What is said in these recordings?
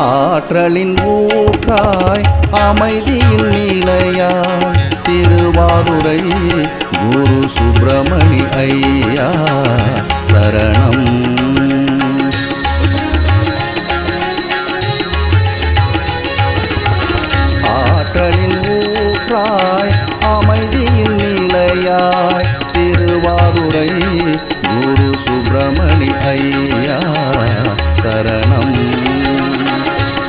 ஆற்றலின் ஊற்றாய் அமைதியின் நிலையாய் திருவாதுரை குரு சுப்பிரமணி ஐயா சரணம். ஆற்றலின் ஊற்றாய் அமைதியின் நிலையாய் திருவாதுரை குரு சுப்பிரமணி ஐயா சரணம்.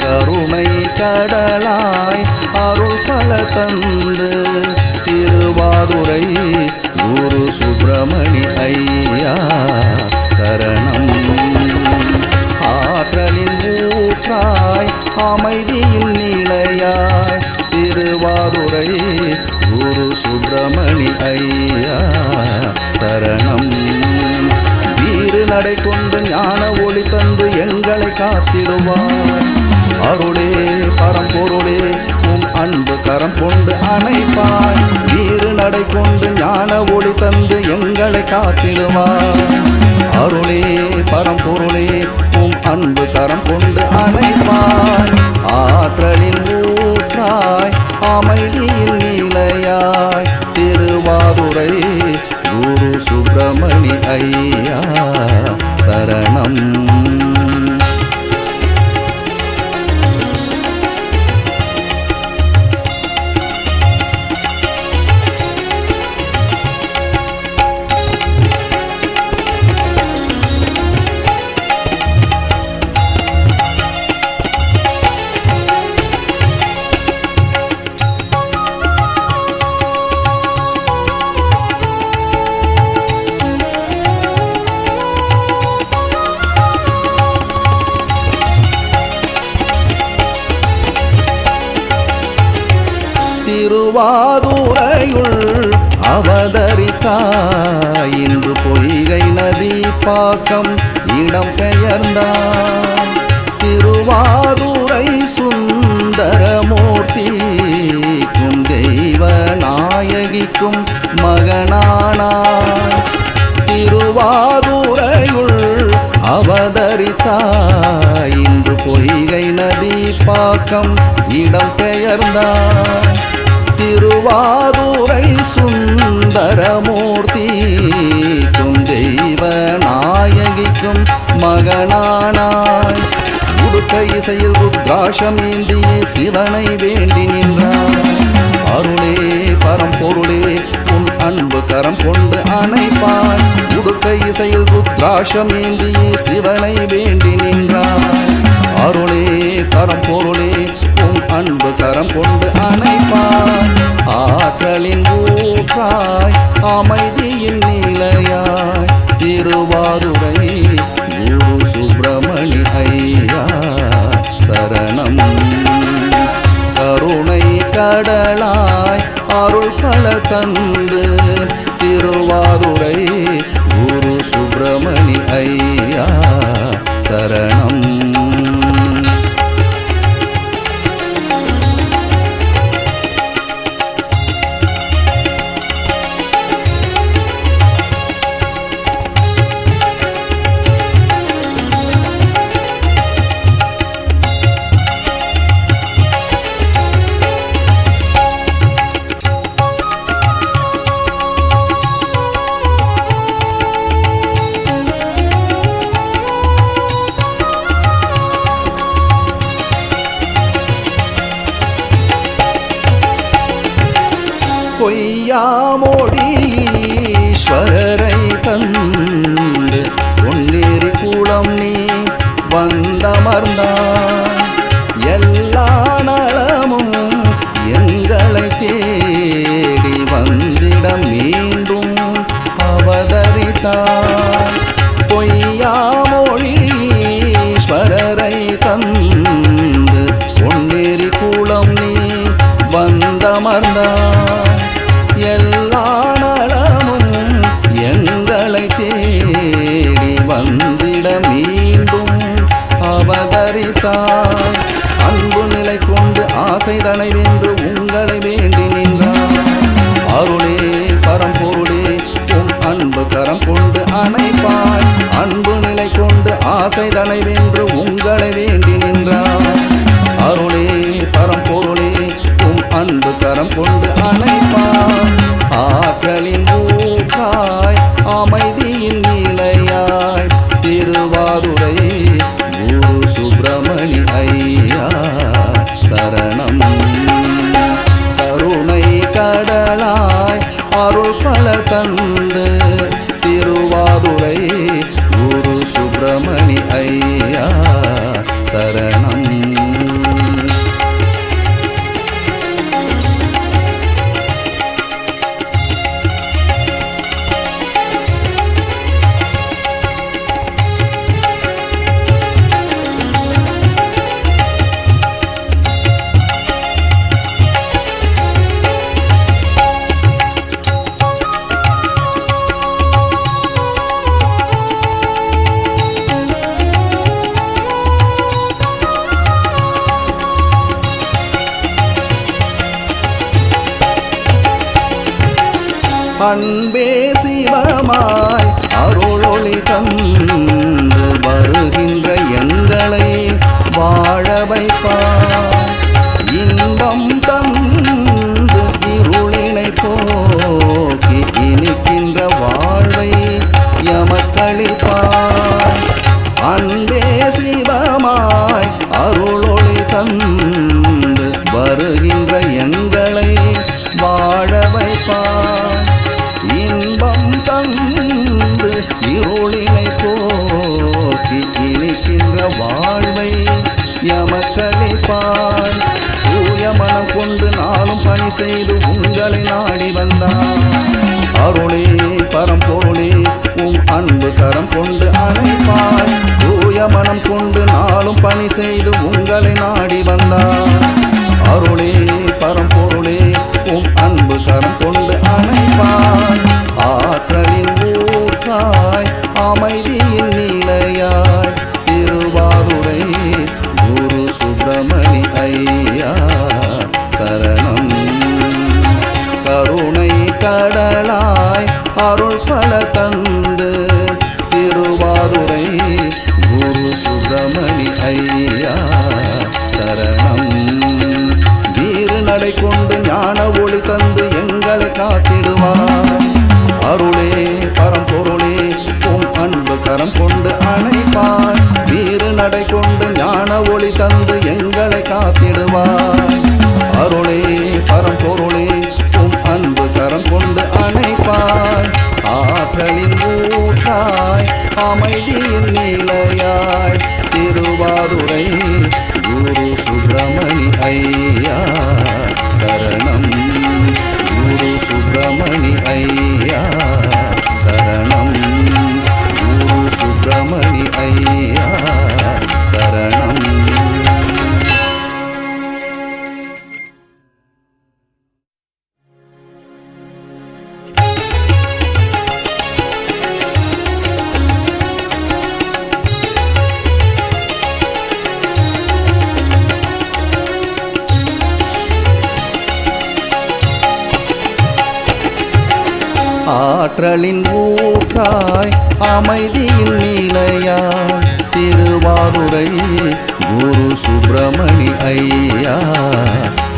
கருணை கடலாய் அருள் பல தந்து திருவாதுரை குரு சுப்பிரமணி ஐயா சரணம். ஆற்றலின் ஊற்றாய் அமைதியின் நிலையாய் திருவாதுரை குரு சுப்பிரமணி ஐயா சரணம். வீறு நடை கொண்டு ஞான ஒளி தந்து எங்களை காத்திடுவார். அருளே பரம்பொருளே உம் அன்பு கரம் கொண்டு அணைப்பாய். வீறு நடை கொண்டு ஞான ஒளி தந்து எங்களை காத்திடுவார். அருளே பரம்பொருளே உம் அன்பு கரம் கொண்டு அணைப்பாய். ஆற்றலின் ஊற்றாய் அமைதியின் நிலையாய் திருவாதுரை குரு சுப்பிரமணி ஐயா சரணம். திருவாதுரையுள் அவதரித்தாய். இன்று பொய்கை நதி பாக்கம் இடம் பெயர்ந்தாய். திருவாதுரை சுந்தரமூர்த்திக்கும் தெய்வ நாயகிக்கும் மகனானாய். திருவாதுரையுள் அவதரித்தாய். இன்று பொய்கை நதி பாக்கம் இடம் பெயர்ந்தாய். திருவாதுரை சுந்தரமூர்த்திக்கும் தெய்வ நாயகிக்கும் மகனானாய். உடுக்க இசையில் ருத்ராட்சமேந்தியே சிவனை வேண்டி நின்றாய். அருளே பரம்பொருளே உன் அன்பு கரம் கொண்டு அணைப்பாய். உடுக்க இசையில் ருத்ராட்சமேந்தியே சிவனை வேண்டி நின்றாய். அருளே பரம்பொருளே உன் அன்பு கரம் கொண்டு அணைப்பாய். ஆற்றலின் ஊற்றாய் அமைதியின் நிலையாய் திருவாதுரை குரு சுப்பிரமணி ஐயா சரணம். கருணை கடலாய் அருள் பல தந்து திருவாதுரை குரு சுப்பிரமணி ஐயா சரணம். பொய்யாமொழி ஈஸ்வரரை தந்து பொன்னேரி கூடம் நீ வந்தமர்ந்தாய். எல்லா நலமும் எங்களை தேடி வந்திட மீண்டும் அவதரித்தாய். பொய்யாமொழி ஈஸ்வரரை தந்து பொன்னேரி கூடம் நீ வந்தமர்ந்தாய். எல்லா நலமும் எங்களை தேடி வந்திட மீண்டும் அவதரித்தாய். அன்பு நிலை கொண்டு ஆசைதனை வென்று உங்களை வேண்டி நின்றார். அருளே பரம்பொருளே உம் அன்பு கரம் கொண்டு அணைப்பாய். அன்பு நிலை கொண்டு ஆசைதனை வென்று உங்களை வேண்டி நின்றார். கொண்டு அணைப்பார். ஆற்றலின் ஊற்றாய் அமைதியின் நிலையாய் திருவாதுரை குரு சுப்பிரமணி ஐயா சரணம். கருணை கடலாய் அருள் பல தந்து திருவாதுரை குரு சுப்பிரமணி ஐயா சரணம். அன்பே சிவமாய் அருளொளி தந்து வருகின்ற எங்களை வாழ வைப்பார். இன்பம் தந்து இருளினை போக்கி இனிக்கின்ற வாழ்வை எமக்களிப்பார். அன்பே சிவமாய் அருளொளி தந்து வருகின்ற எங்களை வாழ வைப்பார். இன்பம் தந்து இருளினை போக்கி இனிக்கின்ற வாழ்வை எமக்களிப்பார். தூய மனம் கொண்டு நாளும் பணி செய்து உங்களை நாடி வந்தார். அருளே பரம்பொருளே உம் அன்பு கரம் கொண்டு அணைப்பார். தூய மனம் கொண்டு நாளும் பணி செய்து உங்களை நாடி வந்தார். அருளே பரம்பொருளே உம் அன்பு கரம் கொண்டு அணைப்பார். ஆற்றலின் ஊற்றாய் அமைதியின் நிலையாய் திருவாதுரை குரு சுப்பிரமணி ஐயா சரணம். கருணை கடலாய் அருள் பல தந்து திருவாதுரை குரு சுப்பிரமணி ஐயா சரணம். நடை கொண்டு ஞான ஒளி தந்து எங்களை காத்திடுவார். அருளே பரம்பொருளே உம் அன்பு கரம் கொண்டு அணைப்பார். வீறு நடை கொண்டு ஞான ஒளி தந்து எங்களை காத்திடுவார். அருளே பரம்பொருளே உம் அன்பு கரம் கொண்டு அணைப்பார். ஆற்றலின் ஊற்றாய் அமைதியின் நிலையாய் திருவாதுரை குரு சுப்பிரமணி ஐயா சரணம். குரு சுப்பிரமணி ஐயா சரணம். குரு சுப்பிரமணி ஐயா சரணம். ஆற்றலின் ஊற்றாய் அமைதியின் நிலையாய் திருவாதுரை குரு சுப்பிரமணி ஐயா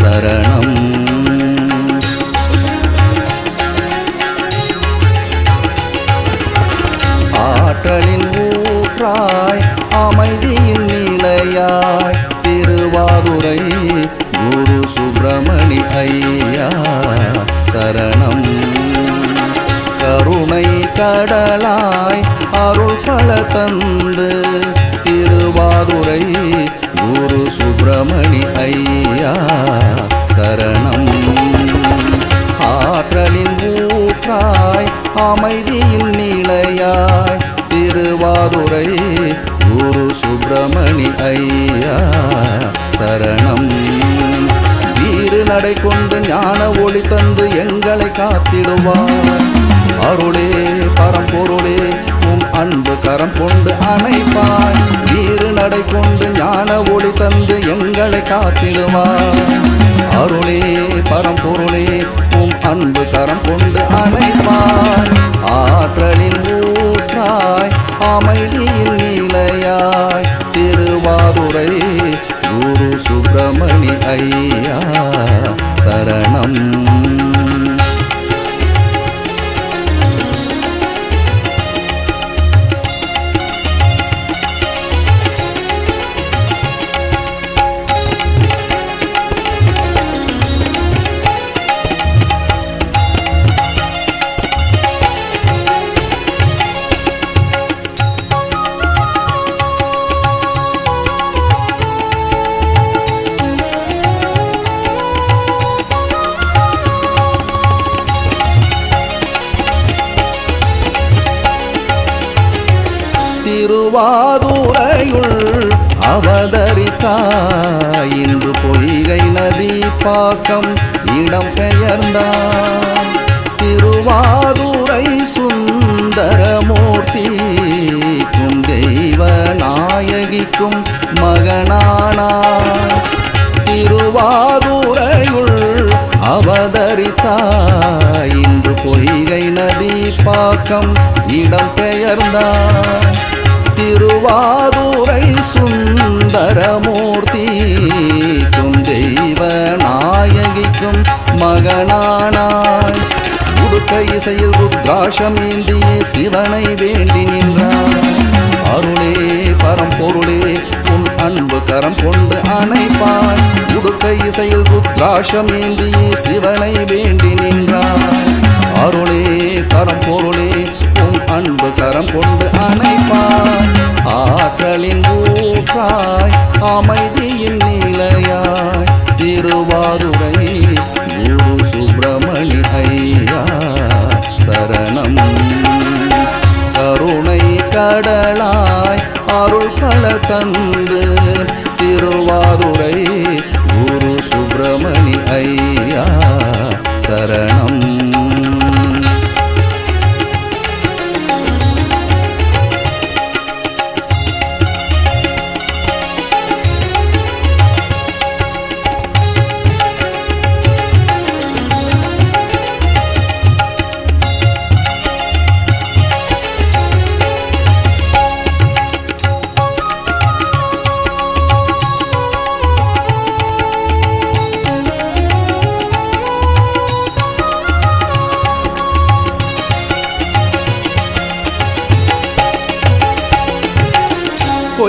சரணம். ஆற்றலின் ஊற்றாய் அமைதியின் நிலையாய் திருவாதுரை குரு சுப்பிரமணி ஐயா சரணம். கருணை கடலாய் அருள் பல தந்து திருவாதுரை குரு சுப்பிரமணி ஐயா சரணம். ஆற்றலின் ஊற்றாய் அமைதியின் நிலையாய் திருவாதுரை குரு சுப்பிரமணி ஐயா சரணம். வீறு நடை கொண்டு ஞான ஒளி தந்து எங்களை காத்திடுவார். அருளே பரம்பொருளே உம் அன்பு கரம் கொண்டு அணைப்பாய். வீறு நடை கொண்டு ஞான ஒளி தந்து எங்களை காத்திடுவார். அருளே பரம்பொருளே உம் அன்பு கரம் கொண்டு அணைப்பாய். ஆற்றலின் ஊற்றாய் அமைதியின் நிலையாய் திருவாதுரை குரு சுப்பிரமணி ஐயா சரணம். திருவாதுரையுள் அவதரித்தாய் இன்று பொய்கை நதி பாக்கம் இடம் பெயர்ந்தாய் திருவாதுரை சுந்தரமூர்த்தி தெய்வ நாயகிக்கும் மகனானாய் திருவாதுரையுள் அவதரித்தாய் இன்று பொய்கை நதி பாக்கம் இடம் பெயர்ந்தாய் திருவாதுரை சுந்தரமூர்த்தி தெய்வ நாயகிக்கும் மகனானாய் உடுக்க இசையில் ருத்ராட்சமேந்திய சிவனை வேண்டி நின்றாய் அருளே பரம்பொருளே உன் அன்பு கரம் கொண்டு அணைப்பாய் உடுக்க இசையில் ருத்ராட்சமேந்திய சிவனை வேண்டி நின்றாய் அருளே பரம்பொருளே உன் அன்பு கரம் கொண்டு அணைப்பாய் ஆற்றலின் ஊற்றாய் அமைதியின் நிலையாய் திருவாதுரை குரு சுப்பிரமணி ஐயா சரணம் கருணை கடலாய் அருள் பல தந்து திருவாதுரை குரு சுப்பிரமணி ஐயா சரணம்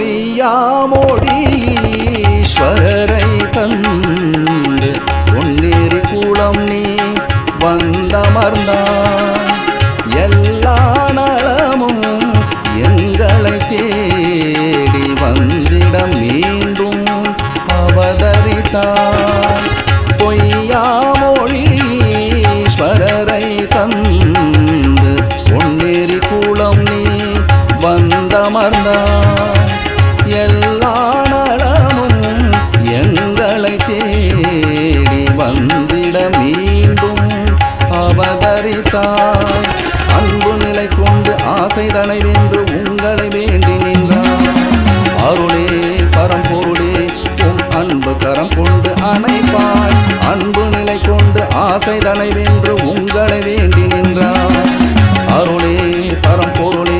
பொய்யாமொழி ஈஸ்வரரை தந்து பொன்னேரி கூடம் நீ வந்தமர்ந்தாய் எல்லா நலமும் எங்களை தேடி வந்திட மீண்டும் அவதரித்தாய் பொய்யாமொழி ஈஸ்வரரை தந்து பொன்னேரி கூடம் நீ வந்தமர்ந்தாய் எல்லா நலமும் எங்களை தேடி வந்திட மீண்டும் அவதரித்தாய் அன்பு நிலை கொண்டு ஆசைதனை வென்று உங்களை வேண்டி நின்றாய் அருளே பரம்பொருளே உன் அன்பு கரம் கொண்டு அணைப்பாய் அன்பு நிலை கொண்டு ஆசைதனை வென்று உங்களை வேண்டி நின்றாய் அருளே பரம்பொருளே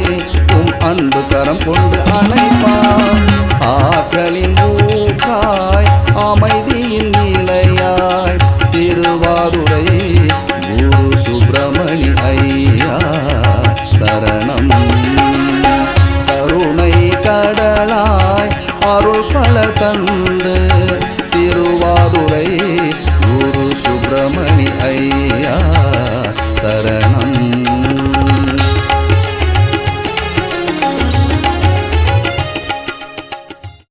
அன்பு கரம் கொண்டு அணைப்பாய் ஆற்றலின் ஊற்றாய் அமைதியின் நிலையாய் திருவாதுரை குரு சுப்பிரமணி ஐயா சரணம் கருணை கடலாய் அருள் பல தந்து திருவாதுரை குரு சுப்பிரமணி ஐயா சரணம்